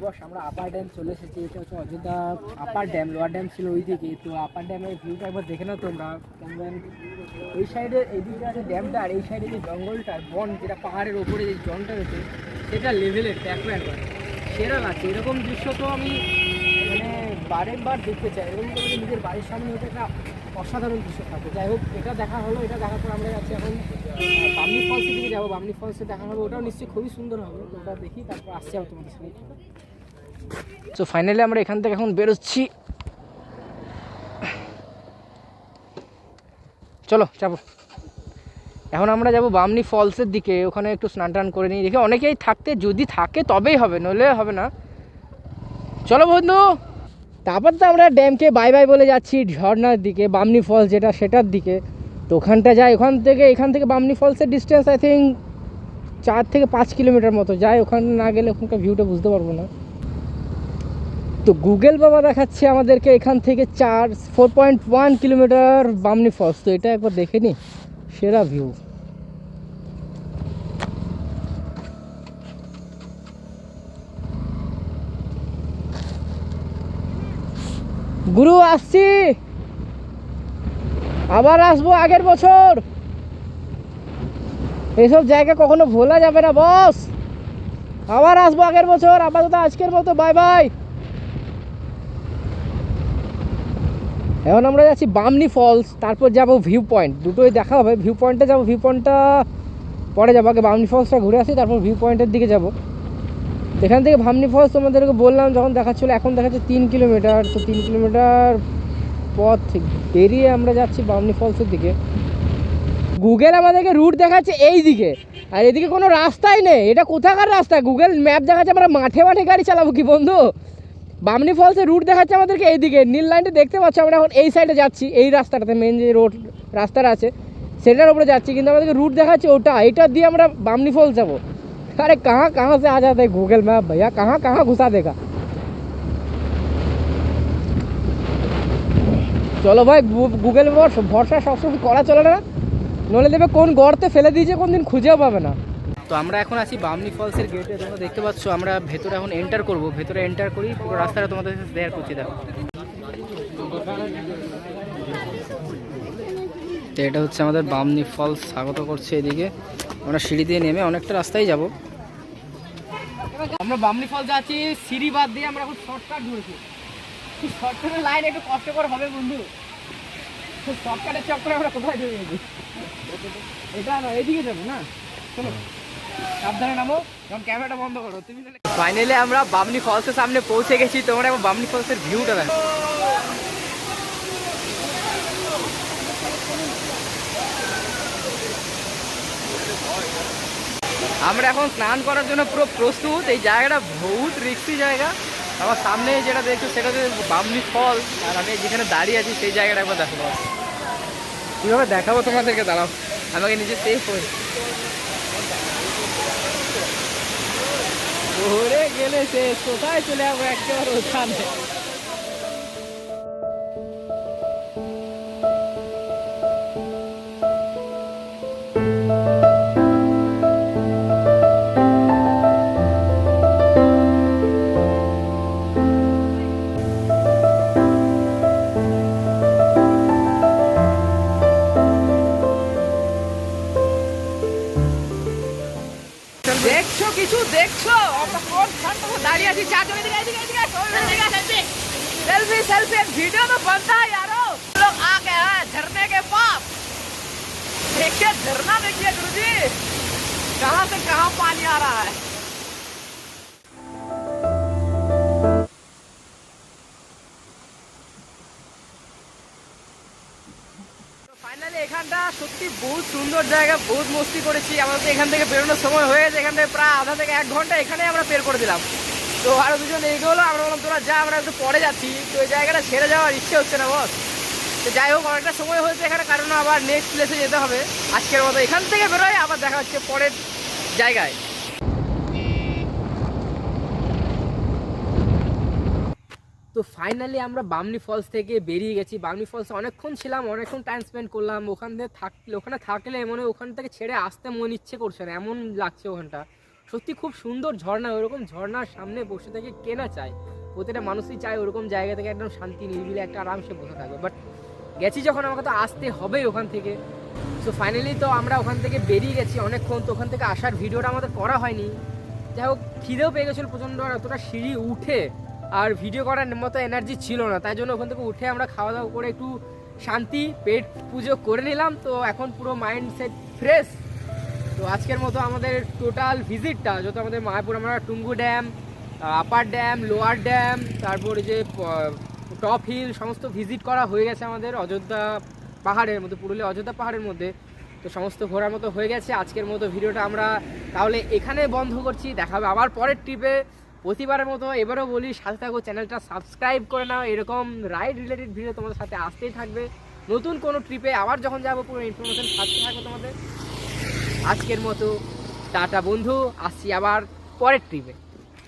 বস আমরা upper dam চলে এসেছি। এটা হচ্ছে Ayodhya upper dam, lower dam ছিল ওই দিকে। তো আপার ড্যামের ভিউটা একবার দেখে নাও তোমরা কেমন। ওই সাইডে এইদিকে আছে ড্যামটা, আর এই সাইডে যে জঙ্গলটা বন, যেটা পাহাড়ের ওপরে যে জলটা রয়েছে সেটা লেভেলের ট্যাকরা একবার সেরা লাগছে। এরকম দৃশ্য তো আমি মানে বারেবার দেখতে চাই। এরকম করে নিজের বাড়ির সামনে হতে একটা অসাধারণ দৃশ্য থাকে। যাই হোক, এটা দেখা হলো, এটা দেখার পর আমরা যাচ্ছি এখন বামনি ফলসের দিকে যাবো। বামনি ফলসে দেখা হবে, ওটাও নিশ্চয়ই খুবই সুন্দর হবে। তো ওটা দেখি, তারপর আসছি আবার তোমাদের সাথে। তো ফাইনালি আমরা এখান থেকে এখন বেরোচ্ছি, চলো যাবো। এখন আমরা যাব বামনি ফলসের দিকে, ওখানে একটু স্নান টান করে নিই। দেখি অনেকেই থাকতে, যদি থাকে তবেই হবে, নইলে হবে না। চলো বন্ধু। তারপর তো আমরা ড্যামকে বাই বাই বলে যাচ্ছি ঝর্নার দিকে, বামনি ফলস যেটা সেটার দিকে। তো ওখানটা যাই, এখান থেকে বামনি ফলসের ডিস্টেন্স আই থিঙ্ক 4 থেকে 5 কিলোমিটার মতো। যাই, ওখানে না গেলে ওখানকার ভিউটা বুঝতে পারবো না। তো গুগল বাবা দেখাচ্ছে আমাদেরকে এখান থেকে 4.1 কিলোমিটার বামনি ফলস। তো এটা একবার দেখে নি, সেরা ভিউ। গুরু আসছি, আবার আসবো আগের বছর। এইসব জায়গা কখনো ভোলা যাবে না বস, আবার আসবো আগের বছর। আপাতত আজকের মতো বাই বাই। এখন আমরা যাচ্ছি বামনি ফলস, তারপর যাবো ভিউ পয়েন্ট। দুটোই দেখা হবে। ভিউ পয়েন্টে যাবো, ভিউ পয়েন্টটা পরে যাবো। আগে বামনি ফলসটা ঘুরে আসি, তারপর ভিউ পয়েন্টের দিকে যাবো। এখান থেকে বামনি ফলস তোমাদেরকে বললাম যখন দেখাচ্ছিলো, এখন দেখাচ্ছে 3 কিলোমিটার। তো 3 কিলোমিটার পথ পেরিয়ে আমরা যাচ্ছি বামনি ফলসের দিকে। গুগল আমাদেরকে রুট দেখাচ্ছে এই দিকে, আর এদিকে কোনো রাস্তাই নেই। এটা কোথাকার রাস্তা? গুগল ম্যাপ দেখাচ্ছে আমরা মাঠে মাঠে গাড়ি চালাবো কি বন্ধু? বামনি ফলসের রুট দেখাচ্ছে আমাদেরকে এইদিকে, নীল লাইনটা দেখতে পাচ্ছ। আমরা এখন এই সাইডে যাচ্ছি, এই রাস্তাটাতে, মেন যে রোড রাস্তাটা আছে সেটার উপরে যাচ্ছি, কিন্তু আমাদেরকে রুট দেখাচ্ছে ওটা, এইটা দিয়ে আমরা বামনি ফলস যাবো। अरे कहाँ कहाँ से आ जाते हैं गूगल मैप भैया, कहाँ कहाँ घुसा देगा। চলো ভাই, গুগল ম্যাপ ভরসা সবসময় করা চলে না, নলে দেবে কোন গর্তে ফেলে দিয়েছে কোন দিন খুঁজেও পাবে না। তো আমরা এখন আছি বামনি ফলসের গেটে, তোমরা দেখতে পাচ্ছ। আমরা ভেতরে এখন এন্টার করব, ভেতরে এন্টার করি, পুরো রাস্তাটা তোমাদের সাথে শেয়ার করছি। দেখো, তো এটা হচ্ছে আমাদের বামনি ফলস স্বাগত করছে। এদিকে আমরা সিঁড়ি দিয়ে নেমে অনেকটা রাস্তায় যাব। আমরা বামনি ফলস যাচ্ছি সিঁড়ি বাদ দিয়ে, আমরা এখন শর্টকাট ধরেছি। শর্টকাটের লাইন একটু কষ্টকর হবে বন্ধু, শর্টকাটের চক্করে আমরা কোথায় ঢুকে গেছি। এটা না, এদিকে যাবো না, চলো সাবধানে নামো, যখন ক্যামেরাটা বন্ধ করো তুমি। ফাইনালি আমরা বামনি ফলসের সামনে পৌঁছে গেছি। তোমরা এখন বামনি ফলসের ভিউটা দেখো। আমরা এখন স্নান করার জন্য পুরো প্রস্তুত। এই জায়গাটা বহুত রিস্কি জায়গা। আমার সামনে যেটা দেখছো সেটা হচ্ছে বামনি ফল, আর আমি যেখানে দাঁড়িয়ে আছি সেই জায়গাটা একবার দেখো। কীভাবে দেখাবো তোমাদেরকে, দাঁড়াও আমাকে নিজে সেফ হয়ে ঘুরে গেলে সে কোথায় চলে যাবো একেবারে ওখানে। দেখছো কিছু দেখছো? दाढ़ी ऐसी चाटो में दिखाई सेल्फी सेल्फी वीडियो तो बनता है यारो। लोग आ गए हैं झरने के पास, देखिए झरना, देखिए गुरुजी कहाँ से कहाँ पानी आ रहा है। ফাইনালি এখানটা সত্যি বহুত সুন্দর জায়গা, বহুত মস্তি করেছি। আমাদের এখান থেকে বেরোনোর সময় হয়ে গেছে, এখান থেকে প্রায় আধা থেকে 1 ঘন্টা এখানে আমরা বের করে দিলাম। তো আরো দুজন এগোলো, আমরা বললাম তোরা যা, আমরা একটু পরে যাচ্ছি। তো এই জায়গাটা ছেড়ে যাওয়ার ইচ্ছে হচ্ছে না বস। তো যাই হোক, অনেকটা সময় হয়েছে এখানে, কারণ আবার নেক্সট প্লেসে যেতে হবে। আজকের মতো এখান থেকে বেরোয়, আবার দেখা হচ্ছে পরের জায়গায়। তো ফাইনালি আমরা বামনি ফলস থেকে বেরিয়ে গেছি। বামনি ফলসে অনেকক্ষণ ছিলাম, অনেকক্ষণ টাইম স্পেন্ড করলাম। ওখানে থাকলে ওখানে থাকলে মনে ওখান থেকে ছেড়ে আসতে মন ইচ্ছে করছে না, এমন লাগছে ওখানটা। সত্যি খুব সুন্দর ঝর্ণা, ওইরকম ঝর্ণার সামনে বসে থেকে কেনা চায়, প্রতিটা মানুষই চায় ওরকম জায়গা থেকে একদম শান্তি নিরিবিলি একটা আরামসে বসে থাকবে। বাট গেছি যখন আমাকে তো আসতে হবেই ওখান থেকে। সো ফাইনালি তো আমরা ওখান থেকে বেরিয়ে গেছি অনেকক্ষণ, তো ওখান থেকে আসার ভিডিওটা আমাদের করা হয়নি। যাই হোক খিদেও পেয়ে গেছিলো প্রচণ্ড, আর অতটা সিঁড়ি উঠে আর ভিডিও করার মতো এনার্জি ছিল না, তাই জন্য ওখান থেকে উঠে আমরা খাওয়া দাওয়া করে একটু শান্তি পেট পুজো করে নিলাম। তো এখন পুরো মাইন্ড সেট ফ্রেশ। তো আজকের মতো আমাদের টোটাল ভিজিটটা যত আমাদের মায়াপুর, আমরা Tungu dam, upper dam, lower dam, তারপরে যে টপ হিল সমস্ত ভিজিট করা হয়ে গেছে আমাদের অযোধ্যা পাহাড়ের মধ্যে, পুরুলিয়া অযোধ্যা পাহাড়ের মধ্যে। তো সমস্ত ঘোরার মতো হয়ে গেছে। আজকের মতো ভিডিওটা আমরা তাহলে এখানে বন্ধ করছি, দেখা হবে আবার পরের ট্রিপে। প্রতিবারের মতো এবারও বলি, সাথে থাকো, চ্যানেলটা সাবস্ক্রাইব করে নাও, এরকম রাইড রিলেটেড ভিডিও তোমাদের সাথে আসতেই থাকবে। নতুন কোনো ট্রিপে আবার যখন যাবো পুরো ইনফরমেশন থাকতে থাকবে তোমাদের। আজকের মতো টাটা বন্ধু, আসছি আবার পরের ট্রিপে।